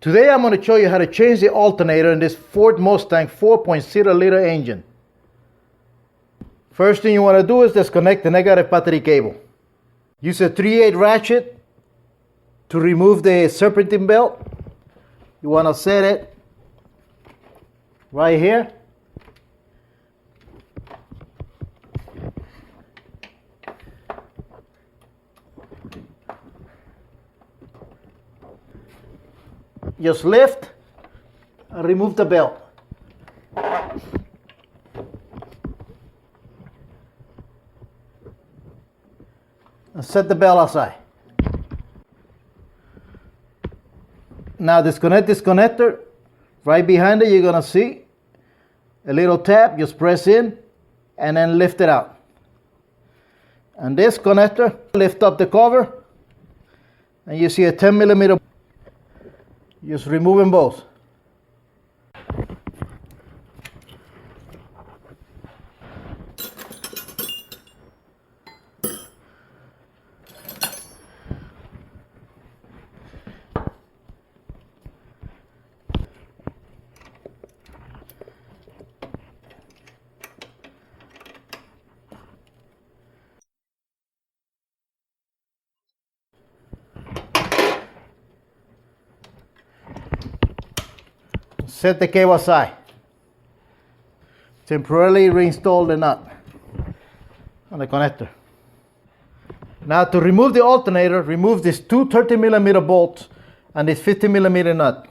Today I'm going to show you how to change the alternator in this Ford Mustang 4.0 liter engine. First thing you want to do is disconnect the negative battery cable. Use a 3/8 ratchet to remove the serpentine belt. You want to set it right here. Just lift and remove the belt. And set the belt aside. Now disconnect this connector. Right behind it you're going to see a little tab. Just press in and then lift it out. And this connector, lift up the cover and you see a 10mm. Just remove them both. Set the cable aside. Temporarily reinstall the nut on the connector. Now to remove the alternator, remove these two 30mm bolts and this 50mm nut.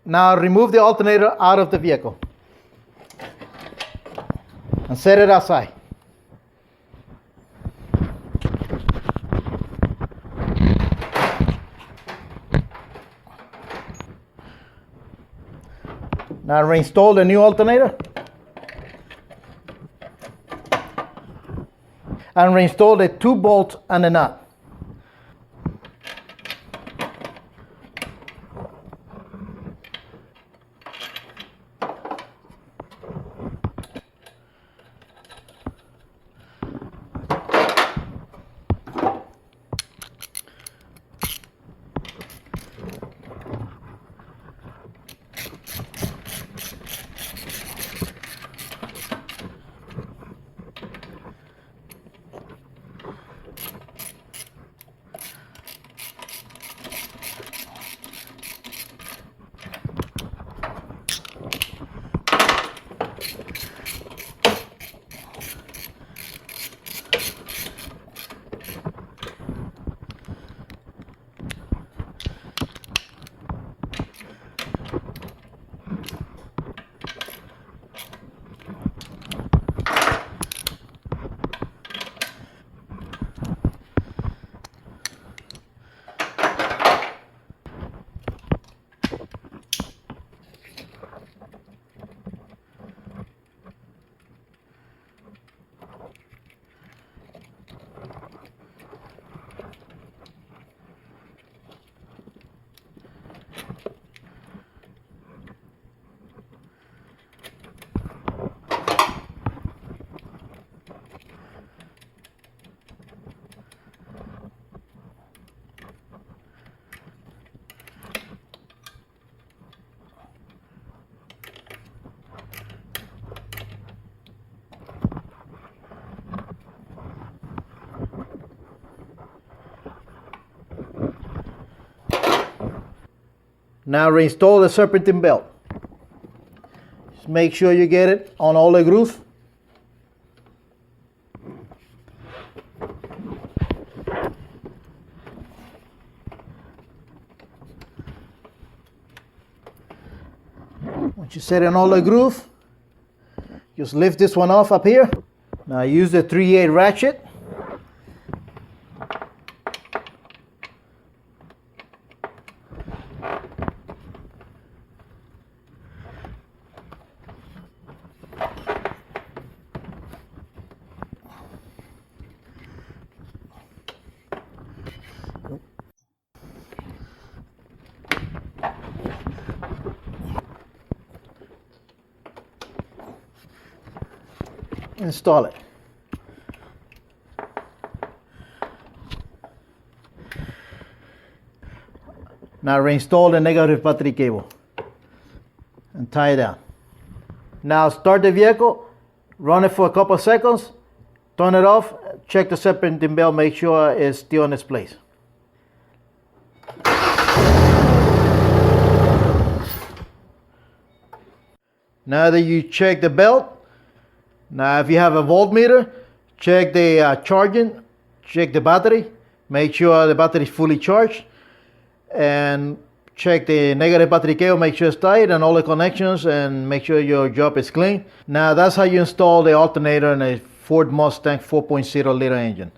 Now remove the alternator out of the vehicle and set it outside. Now reinstall the new alternator and reinstall the two bolts and the nut. Now reinstall the serpentine belt. Just make sure you get it on all the grooves. Once you set it on all the groove, just lift this one off up here. Now use the 3/8 ratchet. Install it. Now reinstall the negative battery cable and tie it down. Now start the vehicle, run it for a couple of seconds, turn it off, check the serpentine belt, make sure it's still in its place. Now that you check the belt, now if you have a voltmeter, check the charging, check the battery, make sure the battery is fully charged, and check the negative battery cable, make sure it's tight and all the connections, and make sure your job is clean. Now that's how you install the alternator in a Ford Mustang 4.0 liter engine.